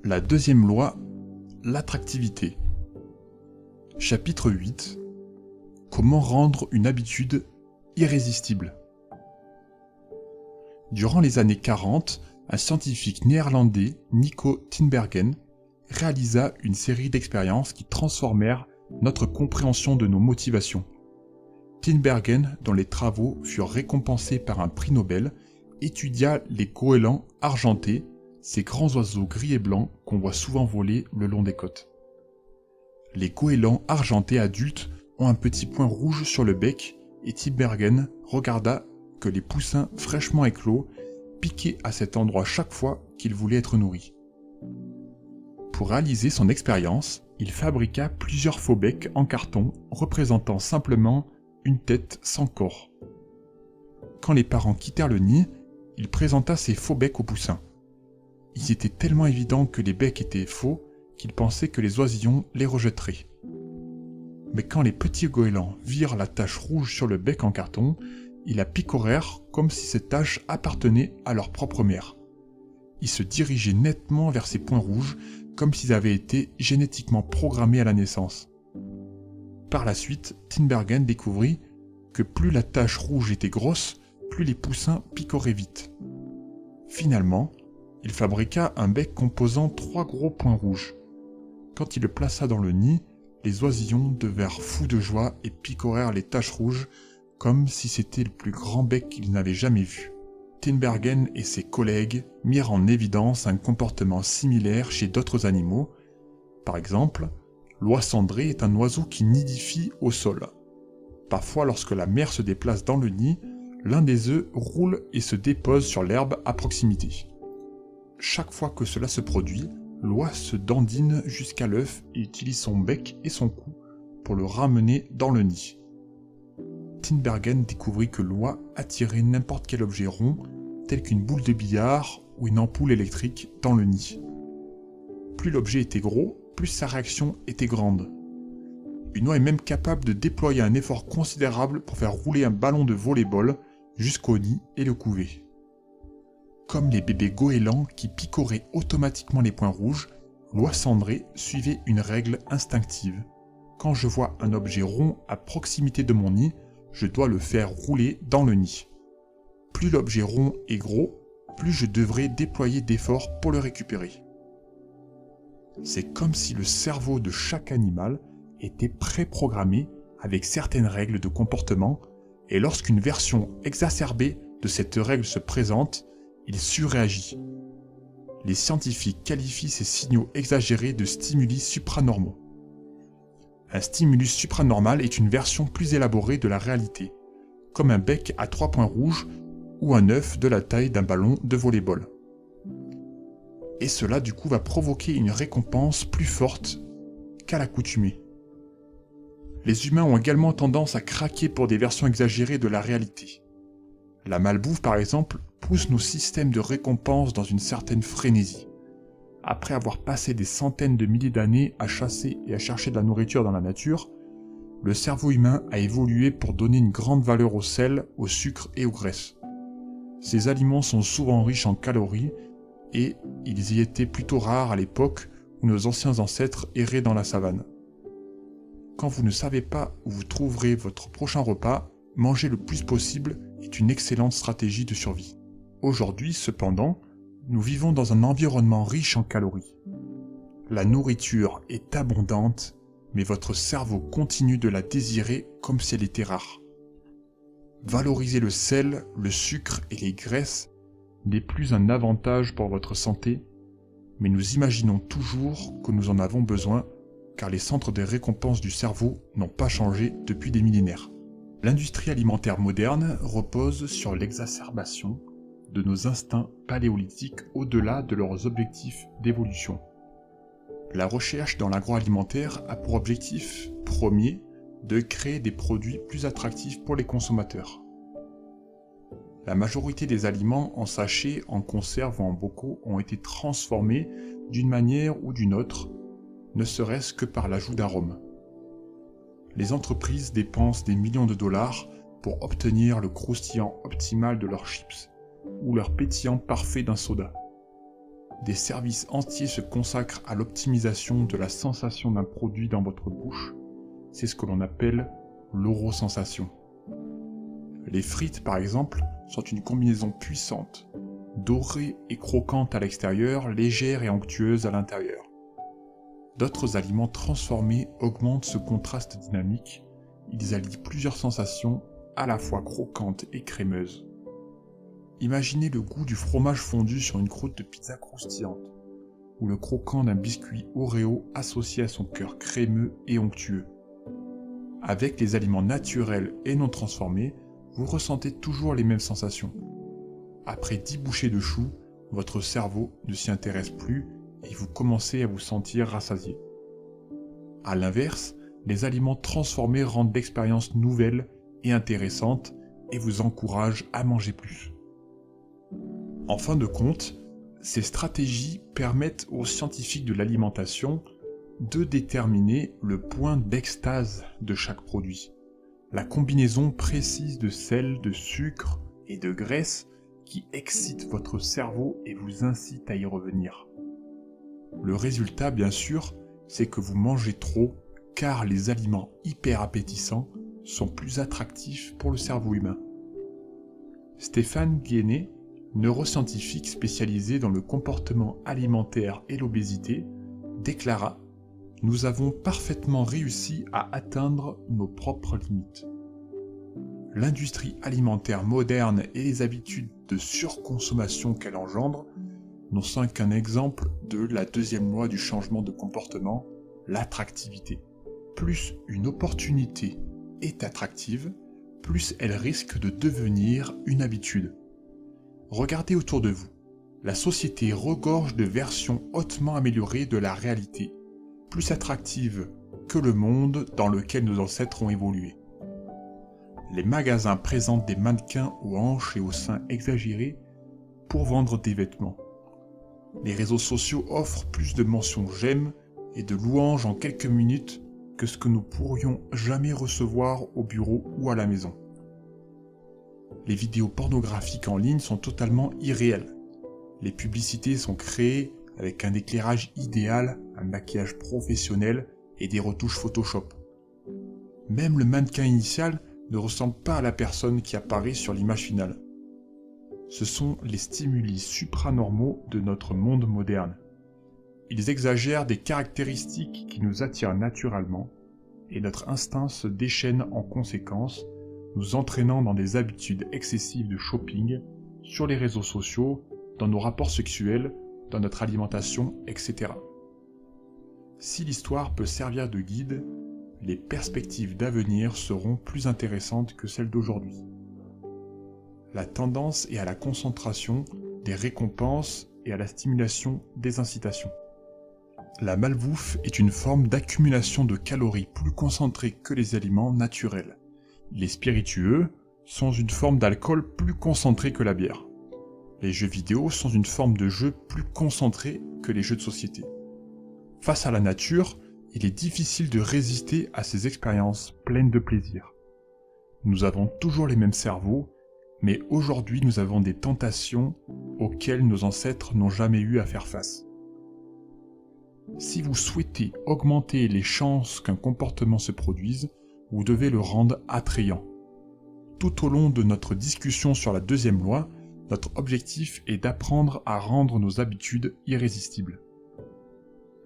La deuxième loi, l'attractivité. Chapitre 8. Comment rendre une habitude irrésistible. Durant les années 40, un scientifique néerlandais, Nico Tinbergen, réalisa une série d'expériences qui transformèrent notre compréhension de nos motivations. Tinbergen, dont les travaux furent récompensés par un prix Nobel, étudia les goélands argentés, ces grands oiseaux gris et blancs qu'on voit souvent voler le long des côtes. Les goélands argentés adultes ont un petit point rouge sur le bec et Tinbergen regarda que les poussins fraîchement éclos piquaient à cet endroit chaque fois qu'ils voulaient être nourris. Pour réaliser son expérience, il fabriqua plusieurs faux becs en carton représentant simplement une tête sans corps. Quand les parents quittèrent le nid, il présenta ces faux becs aux poussins. Ils étaient tellement évidents que les becs étaient faux qu'il pensait que les oisillons les rejetteraient. Mais quand les petits goélands virent la tache rouge sur le bec en carton, ils la picorèrent comme si cette tache appartenait à leur propre mère. Ils se dirigeaient nettement vers ces points rouges, comme s'ils avaient été génétiquement programmés à la naissance. Par la suite, Tinbergen découvrit que plus la tache rouge était grosse, plus les poussins picoraient vite. Finalement, il fabriqua un bec composant 3 gros points rouges. Quand il le plaça dans le nid, les oisillons devinrent fous de joie et picorèrent les taches rouges comme si c'était le plus grand bec qu'ils n'avaient jamais vu. Tinbergen et ses collègues mirent en évidence un comportement similaire chez d'autres animaux. Par exemple, l'oie cendrée est un oiseau qui nidifie au sol. Parfois, lorsque la mère se déplace dans le nid, l'un des œufs roule et se dépose sur l'herbe à proximité. Chaque fois que cela se produit, l'oie se dandine jusqu'à l'œuf et utilise son bec et son cou pour le ramener dans le nid. Tinbergen découvrit que l'oie attirait n'importe quel objet rond, tel qu'une boule de billard ou une ampoule électrique, dans le nid. Plus l'objet était gros, plus sa réaction était grande. Une oie est même capable de déployer un effort considérable pour faire rouler un ballon de volley-ball jusqu'au nid et le couver. Comme les bébés goélands qui picoraient automatiquement les points rouges, l'oie cendrée suivait une règle instinctive. Quand je vois un objet rond à proximité de mon nid, je dois le faire rouler dans le nid. Plus l'objet rond est gros, plus je devrais déployer d'efforts pour le récupérer. C'est comme si le cerveau de chaque animal était préprogrammé avec certaines règles de comportement, et lorsqu'une version exacerbée de cette règle se présente, il surréagit. Les scientifiques qualifient ces signaux exagérés de stimuli supranormaux. Un stimulus supranormal est une version plus élaborée de la réalité, comme un bec à 3 points rouges ou un œuf de la taille d'un ballon de volley-ball. Et cela du coup va provoquer une récompense plus forte qu'à l'accoutumée. Les humains ont également tendance à craquer pour des versions exagérées de la réalité. La malbouffe par exemple pousse nos systèmes de récompense dans une certaine frénésie. Après avoir passé des centaines de milliers d'années à chasser et à chercher de la nourriture dans la nature, le cerveau humain a évolué pour donner une grande valeur au sel, au sucre et aux graisses. Ces aliments sont souvent riches en calories et ils y étaient plutôt rares à l'époque où nos anciens ancêtres erraient dans la savane. Quand vous ne savez pas où vous trouverez votre prochain repas, manger le plus possible est une excellente stratégie de survie. Aujourd'hui, cependant, nous vivons dans un environnement riche en calories. La nourriture est abondante, mais votre cerveau continue de la désirer comme si elle était rare. Valoriser le sel, le sucre et les graisses n'est plus un avantage pour votre santé, mais nous imaginons toujours que nous en avons besoin, car les centres de récompense du cerveau n'ont pas changé depuis des millénaires. L'industrie alimentaire moderne repose sur l'exacerbation de nos instincts paléolithiques au-delà de leurs objectifs d'évolution. La recherche dans l'agroalimentaire a pour objectif premier de créer des produits plus attractifs pour les consommateurs. La majorité des aliments en sachets, en conserve ou en bocaux ont été transformés d'une manière ou d'une autre, ne serait-ce que par l'ajout d'arômes. Les entreprises dépensent des millions de dollars pour obtenir le croustillant optimal de leurs chips, ou leur pétillant parfait d'un soda. Des services entiers se consacrent à l'optimisation de la sensation d'un produit dans votre bouche. C'est ce que l'on appelle l'orosensation. Les frites, par exemple, sont une combinaison puissante, dorée et croquante à l'extérieur, légère et onctueuse à l'intérieur. D'autres aliments transformés augmentent ce contraste dynamique. Ils allient plusieurs sensations à la fois croquantes et crémeuses. Imaginez le goût du fromage fondu sur une croûte de pizza croustillante, ou le croquant d'un biscuit Oreo associé à son cœur crémeux et onctueux. Avec les aliments naturels et non transformés, vous ressentez toujours les mêmes sensations. Après 10 bouchées de choux, votre cerveau ne s'y intéresse plus et vous commencez à vous sentir rassasié. A l'inverse, les aliments transformés rendent l'expérience nouvelle et intéressante et vous encouragent à manger plus. En fin de compte, ces stratégies permettent aux scientifiques de l'alimentation de déterminer le point d'extase de chaque produit, la combinaison précise de sel, de sucre et de graisse qui excite votre cerveau et vous incite à y revenir. Le résultat, bien sûr, c'est que vous mangez trop, car les aliments hyper appétissants sont plus attractifs pour le cerveau humain. Stéphane Guéné, neuroscientifique spécialisé dans le comportement alimentaire et l'obésité, déclara « Nous avons parfaitement réussi à atteindre nos propres limites. » L'industrie alimentaire moderne et les habitudes de surconsommation qu'elle engendre n'en sont qu'un exemple de la deuxième loi du changement de comportement, l'attractivité. Plus une opportunité est attractive, plus elle risque de devenir une habitude. Regardez autour de vous. La société regorge de versions hautement améliorées de la réalité, plus attractives que le monde dans lequel nos ancêtres ont évolué. Les magasins présentent des mannequins aux hanches et aux seins exagérés pour vendre des vêtements. Les réseaux sociaux offrent plus de mentions j'aime et de louanges en quelques minutes que ce que nous pourrions jamais recevoir au bureau ou à la maison. Les vidéos pornographiques en ligne sont totalement irréelles. Les publicités sont créées avec un éclairage idéal, un maquillage professionnel et des retouches Photoshop. Même le mannequin initial ne ressemble pas à la personne qui apparaît sur l'image finale. Ce sont les stimuli supranormaux de notre monde moderne. Ils exagèrent des caractéristiques qui nous attirent naturellement, et notre instinct se déchaîne en conséquence, nous entraînant dans des habitudes excessives de shopping, sur les réseaux sociaux, dans nos rapports sexuels, dans notre alimentation, etc. Si l'histoire peut servir de guide, les perspectives d'avenir seront plus intéressantes que celles d'aujourd'hui. La tendance est à la concentration des récompenses et à la stimulation des incitations. La malbouffe est une forme d'accumulation de calories plus concentrée que les aliments naturels. Les spiritueux sont une forme d'alcool plus concentrée que la bière. Les jeux vidéo sont une forme de jeu plus concentrée que les jeux de société. Face à la nature, il est difficile de résister à ces expériences pleines de plaisir. Nous avons toujours les mêmes cerveaux, mais aujourd'hui nous avons des tentations auxquelles nos ancêtres n'ont jamais eu à faire face. Si vous souhaitez augmenter les chances qu'un comportement se produise, vous devez le rendre attrayant. Tout au long de notre discussion sur la deuxième loi, notre objectif est d'apprendre à rendre nos habitudes irrésistibles.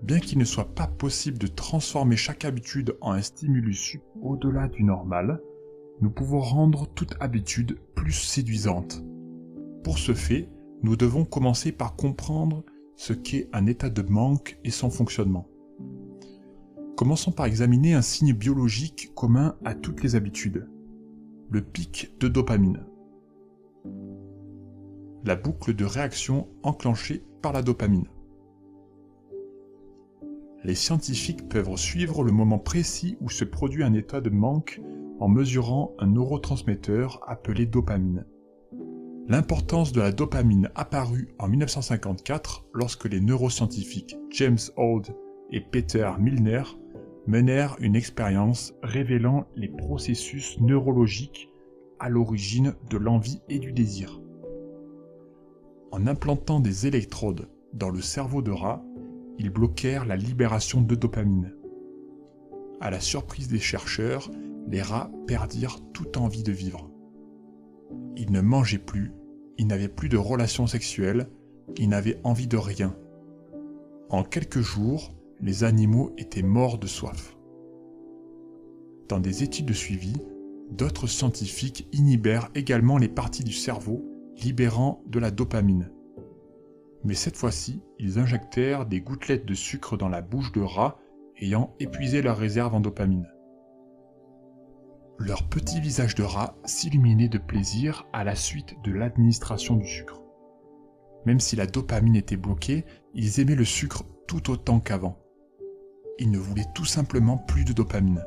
Bien qu'il ne soit pas possible de transformer chaque habitude en un stimulus au-delà du normal, nous pouvons rendre toute habitude plus séduisante. Pour ce fait, nous devons commencer par comprendre ce qu'est un état de manque et son fonctionnement. Commençons par examiner un signe biologique commun à toutes les habitudes, le pic de dopamine. La boucle de réaction enclenchée par la dopamine. Les scientifiques peuvent suivre le moment précis où se produit un état de manque en mesurant un neurotransmetteur appelé dopamine. L'importance de la dopamine apparut en 1954 lorsque les neuroscientifiques James Holt et Peter Milner menèrent une expérience révélant les processus neurologiques à l'origine de l'envie et du désir. En implantant des électrodes dans le cerveau de rat, ils bloquèrent la libération de dopamine. À la surprise des chercheurs, les rats perdirent toute envie de vivre. Ils ne mangeaient plus, ils n'avaient plus de relations sexuelles, ils n'avaient envie de rien. En quelques jours, les animaux étaient morts de soif. Dans des études de suivi, d'autres scientifiques inhibèrent également les parties du cerveau libérant de la dopamine. Mais cette fois-ci, ils injectèrent des gouttelettes de sucre dans la bouche de rats ayant épuisé leur réserve en dopamine. Leur petit visage de rat s'illuminait de plaisir à la suite de l'administration du sucre. Même si la dopamine était bloquée, ils aimaient le sucre tout autant qu'avant. Ils ne voulaient tout simplement plus de dopamine.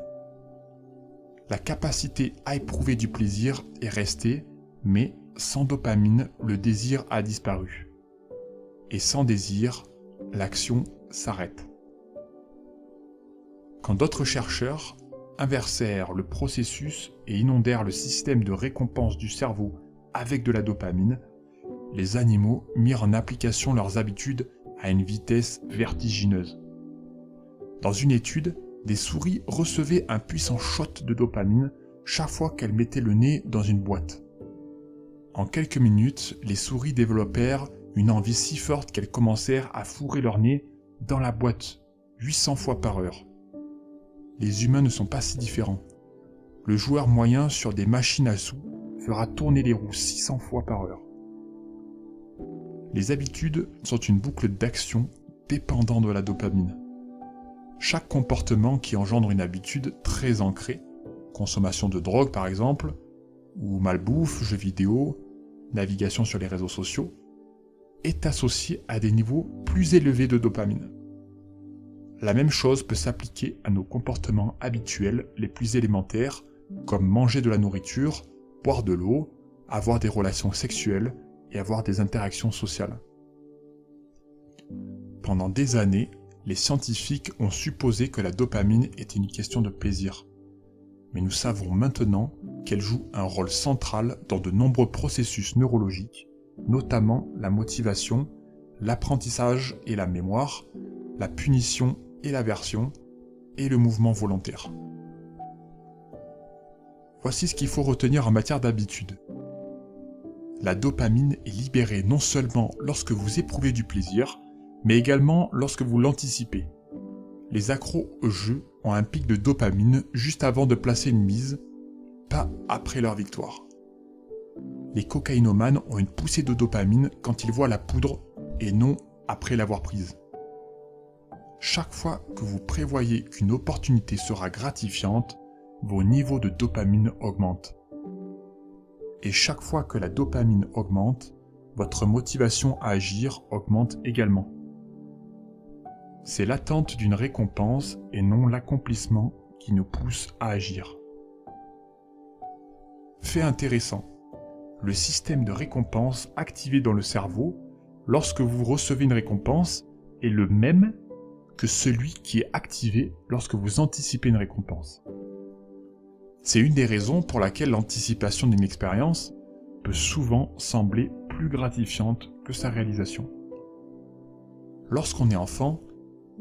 La capacité à éprouver du plaisir est restée, mais sans dopamine, le désir a disparu. Et sans désir, l'action s'arrête. Quand d'autres chercheurs inversèrent le processus et inondèrent le système de récompense du cerveau avec de la dopamine, les animaux mirent en application leurs habitudes à une vitesse vertigineuse. Dans une étude, des souris recevaient un puissant shot de dopamine chaque fois qu'elles mettaient le nez dans une boîte. En quelques minutes, les souris développèrent une envie si forte qu'elles commencèrent à fourrer leur nez dans la boîte 800 fois par heure. Les humains ne sont pas si différents. Le joueur moyen sur des machines à sous fera tourner les roues 600 fois par heure. Les habitudes sont une boucle d'action dépendant de la dopamine. Chaque comportement qui engendre une habitude très ancrée, consommation de drogue par exemple, ou malbouffe, jeux vidéo, navigation sur les réseaux sociaux, est associé à des niveaux plus élevés de dopamine. La même chose peut s'appliquer à nos comportements habituels les plus élémentaires, comme manger de la nourriture, boire de l'eau, avoir des relations sexuelles et avoir des interactions sociales. Pendant des années, les scientifiques ont supposé que la dopamine était une question de plaisir. Mais nous savons maintenant qu'elle joue un rôle central dans de nombreux processus neurologiques, notamment la motivation, l'apprentissage et la mémoire, la punition et l'aversion, et le mouvement volontaire. Voici ce qu'il faut retenir en matière d'habitude. La dopamine est libérée non seulement lorsque vous éprouvez du plaisir, mais également lorsque vous l'anticipez. Les accros au jeu ont un pic de dopamine juste avant de placer une mise, pas après leur victoire. Les cocaïnomanes ont une poussée de dopamine quand ils voient la poudre et non après l'avoir prise. Chaque fois que vous prévoyez qu'une opportunité sera gratifiante, vos niveaux de dopamine augmentent. Et chaque fois que la dopamine augmente, votre motivation à agir augmente également. C'est l'attente d'une récompense et non l'accomplissement qui nous pousse à agir. Fait intéressant, le système de récompense activé dans le cerveau lorsque vous recevez une récompense est le même que celui qui est activé lorsque vous anticipez une récompense. C'est une des raisons pour laquelle l'anticipation d'une expérience peut souvent sembler plus gratifiante que sa réalisation. Lorsqu'on est enfant,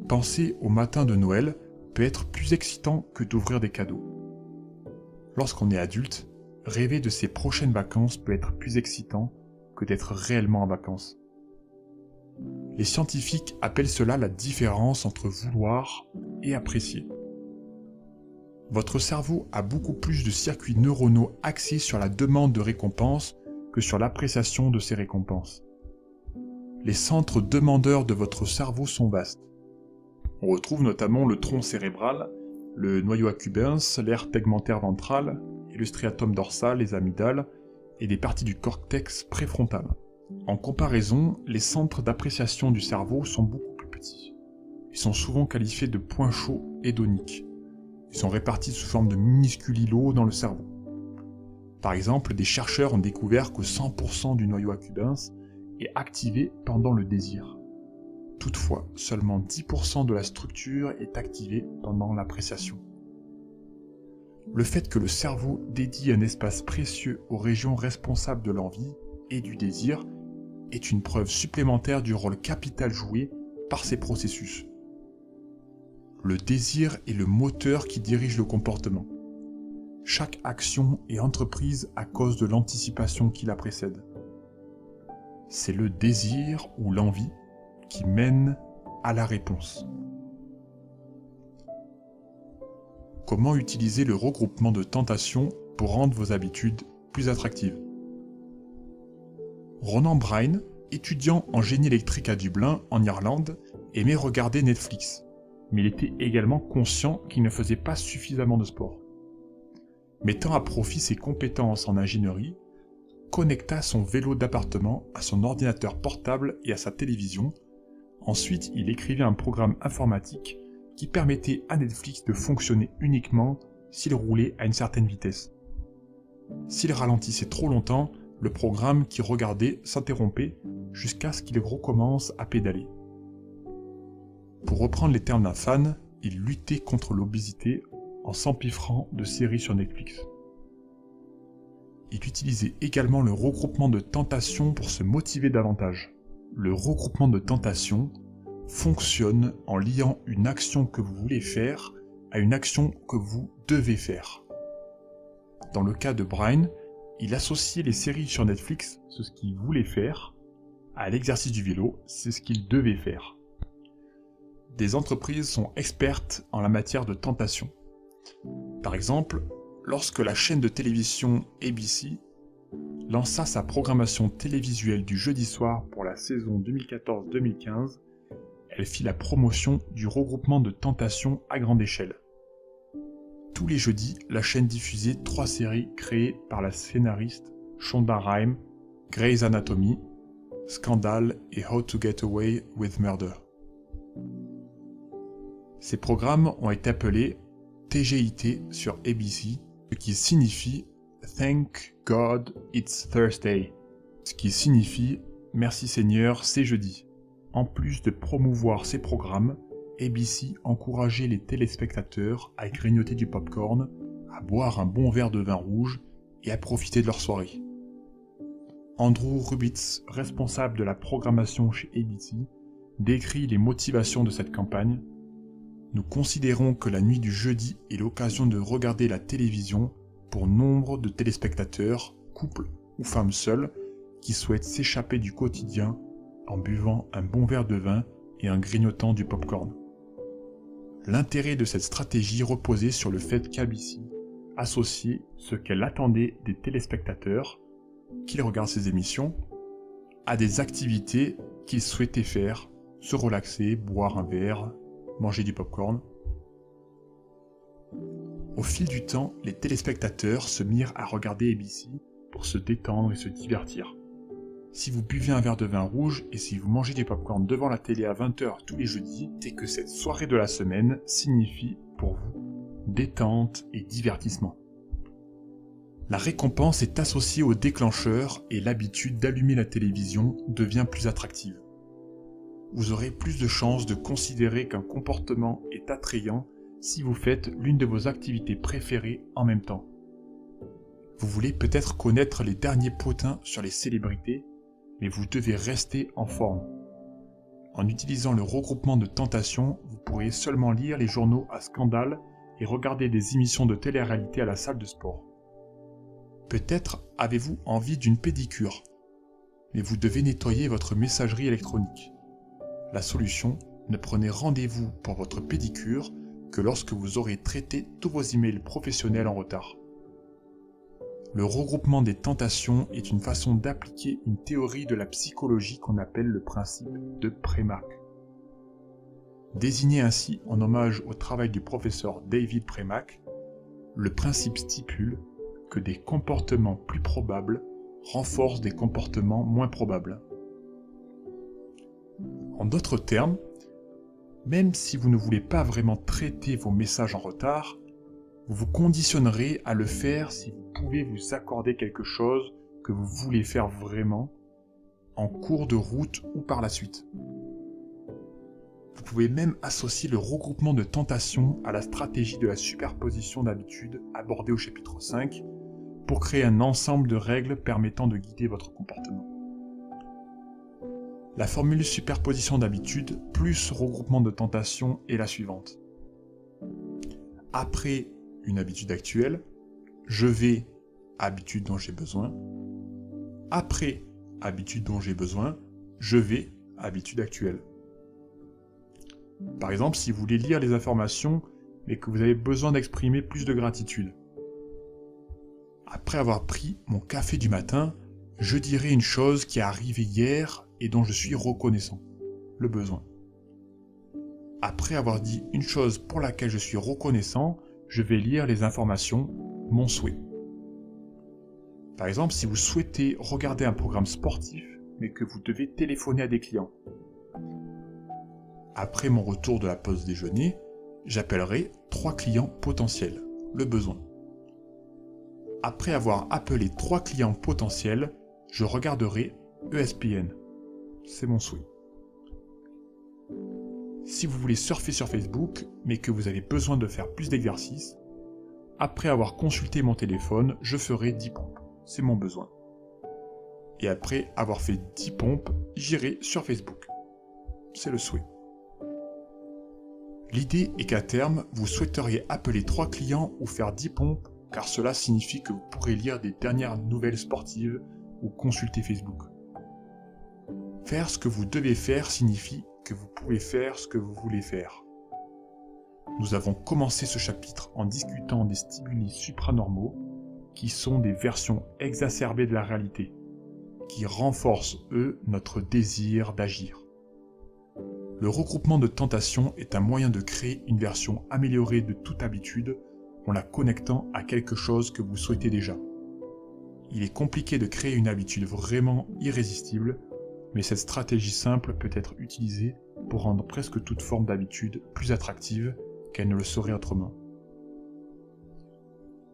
penser au matin de Noël peut être plus excitant que d'ouvrir des cadeaux. Lorsqu'on est adulte, rêver de ses prochaines vacances peut être plus excitant que d'être réellement en vacances. Les scientifiques appellent cela la différence entre vouloir et apprécier. Votre cerveau a beaucoup plus de circuits neuronaux axés sur la demande de récompense que sur l'appréciation de ces récompenses. Les centres demandeurs de votre cerveau sont vastes. On retrouve notamment le tronc cérébral, le noyau accumbens, l'aire tegmentaire ventrale, et le striatum dorsal, les amygdales, et des parties du cortex préfrontal. En comparaison, les centres d'appréciation du cerveau sont beaucoup plus petits. Ils sont souvent qualifiés de points chauds hédoniques. Ils sont répartis sous forme de minuscules îlots dans le cerveau. Par exemple, des chercheurs ont découvert que 100% du noyau accumbens est activé pendant le désir. Toutefois, seulement 10% de la structure est activée pendant l'appréciation. Le fait que le cerveau dédie un espace précieux aux régions responsables de l'envie et du désir est une preuve supplémentaire du rôle capital joué par ces processus. Le désir est le moteur qui dirige le comportement. Chaque action est entreprise à cause de l'anticipation qui la précède. C'est le désir ou l'envie qui mène à la réponse. Comment utiliser le regroupement de tentations pour rendre vos habitudes plus attractives? Ronan Bryan, étudiant en génie électrique à Dublin, en Irlande, aimait regarder Netflix, mais il était également conscient qu'il ne faisait pas suffisamment de sport. Mettant à profit ses compétences en ingénierie, connecta son vélo d'appartement à son ordinateur portable et à sa télévision. Ensuite, il écrivit un programme informatique qui permettait à Netflix de fonctionner uniquement s'il roulait à une certaine vitesse. S'il ralentissait trop longtemps, le programme qui regardait s'interrompait jusqu'à ce qu'il recommence à pédaler. Pour reprendre les termes d'un fan, il luttait contre l'obésité en s'empiffrant de séries sur Netflix. Il utilisait également le regroupement de tentations pour se motiver davantage. Le regroupement de tentations fonctionne en liant une action que vous voulez faire à une action que vous devez faire. Dans le cas de Bryan, il associait les séries sur Netflix, c'est ce qu'il voulait faire, à l'exercice du vélo, c'est ce qu'il devait faire. Des entreprises sont expertes en la matière de tentation. Par exemple, lorsque la chaîne de télévision ABC lança sa programmation télévisuelle du jeudi soir pour la saison 2014-2015, elle fit la promotion du regroupement de tentations à grande échelle. Tous les jeudis, la chaîne diffusait 3 séries créées par la scénariste Shonda Rhimes, Grey's Anatomy, Scandal et How to Get Away with Murder. Ces programmes ont été appelés TGIT sur ABC, ce qui signifie Thank God It's Thursday, ce qui signifie Merci Seigneur, c'est jeudi. En plus de promouvoir ces programmes, ABC encourageait les téléspectateurs à grignoter du popcorn, à boire un bon verre de vin rouge et à profiter de leur soirée. Andrew Rubitz, responsable de la programmation chez ABC, décrit les motivations de cette campagne. Nous considérons que la nuit du jeudi est l'occasion de regarder la télévision pour nombre de téléspectateurs, couples ou femmes seules, qui souhaitent s'échapper du quotidien en buvant un bon verre de vin et en grignotant du popcorn. L'intérêt de cette stratégie reposait sur le fait qu'ABC associait ce qu'elle attendait des téléspectateurs, qu'ils regardent ces émissions, à des activités qu'ils souhaitaient faire, se relaxer, boire un verre, manger du popcorn. Au fil du temps, les téléspectateurs se mirent à regarder ABC pour se détendre et se divertir. Si vous buvez un verre de vin rouge et si vous mangez du popcorn devant la télé à 20h tous les jeudis, c'est que cette soirée de la semaine signifie pour vous détente et divertissement. La récompense est associée au déclencheur et l'habitude d'allumer la télévision devient plus attractive. Vous aurez plus de chances de considérer qu'un comportement est attrayant si vous faites l'une de vos activités préférées en même temps. Vous voulez peut-être connaître les derniers potins sur les célébrités, mais vous devez rester en forme. En utilisant le regroupement de tentations, vous pourrez seulement lire les journaux à scandale et regarder des émissions de télé-réalité à la salle de sport. Peut-être avez-vous envie d'une pédicure, mais vous devez nettoyer votre messagerie électronique. La solution, ne prenez rendez-vous pour votre pédicure que lorsque vous aurez traité tous vos emails professionnels en retard. Le regroupement des tentations est une façon d'appliquer une théorie de la psychologie qu'on appelle le principe de Premack. Désigné ainsi en hommage au travail du professeur David Premack, le principe stipule que des comportements plus probables renforcent des comportements moins probables. En d'autres termes, même si vous ne voulez pas vraiment traiter vos messages en retard, vous vous conditionnerez à le faire si vous pouvez vous accorder quelque chose que vous voulez faire vraiment, en cours de route ou par la suite. Vous pouvez même associer le regroupement de tentations à la stratégie de la superposition d'habitudes abordée au chapitre 5 pour créer un ensemble de règles permettant de guider votre comportement. La formule superposition d'habitude plus regroupement de tentations est la suivante. Après une habitude actuelle, je vais habitude dont j'ai besoin. Après habitude dont j'ai besoin, je vais habitude actuelle. Par exemple, si vous voulez lire les informations mais que vous avez besoin d'exprimer plus de gratitude. Après avoir pris mon café du matin, je dirai une chose qui est arrivée hier et dont je suis reconnaissant. Le besoin. Après avoir dit une chose pour laquelle je suis reconnaissant, je vais lire les informations, mon souhait. Par exemple, si vous souhaitez regarder un programme sportif, mais que vous devez téléphoner à des clients. Après mon retour de la pause déjeuner, j'appellerai 3 clients potentiels, le besoin. Après avoir appelé 3 clients potentiels, je regarderai ESPN, c'est mon souhait. Si vous voulez surfer sur Facebook, mais que vous avez besoin de faire plus d'exercices, après avoir consulté mon téléphone, je ferai 10 pompes, c'est mon besoin. Et après avoir fait 10 pompes, j'irai sur Facebook, c'est le souhait. L'idée est qu'à terme, vous souhaiteriez appeler 3 clients ou faire 10 pompes, car cela signifie que vous pourrez lire des dernières nouvelles sportives ou consulter Facebook. Faire ce que vous devez faire signifie que vous pouvez faire ce que vous voulez faire. Nous avons commencé ce chapitre en discutant des stimuli supranormaux, qui sont des versions exacerbées de la réalité, qui renforcent, eux, notre désir d'agir. Le regroupement de tentations est un moyen de créer une version améliorée de toute habitude en la connectant à quelque chose que vous souhaitez déjà. Il est compliqué de créer une habitude vraiment irrésistible, mais cette stratégie simple peut être utilisée pour rendre presque toute forme d'habitude plus attractive qu'elle ne le serait autrement.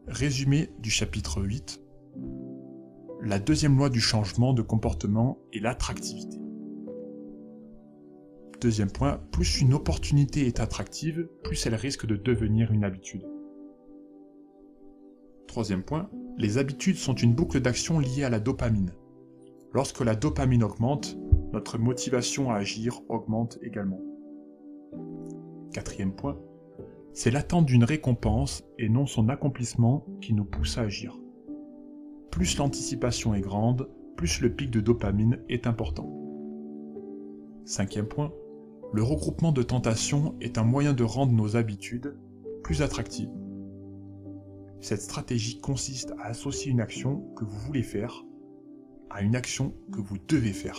Résumé du chapitre 8. La deuxième loi du changement de comportement est l'attractivité. Deuxième point, plus une opportunité est attractive, plus elle risque de devenir une habitude. Troisième point, les habitudes sont une boucle d'action liée à la dopamine. Lorsque la dopamine augmente, notre motivation à agir augmente également. Quatrième point, c'est l'attente d'une récompense et non son accomplissement qui nous pousse à agir. Plus l'anticipation est grande, plus le pic de dopamine est important. Cinquième point, le regroupement de tentations est un moyen de rendre nos habitudes plus attractives. Cette stratégie consiste à associer une action que vous voulez faire à une action que vous devez faire.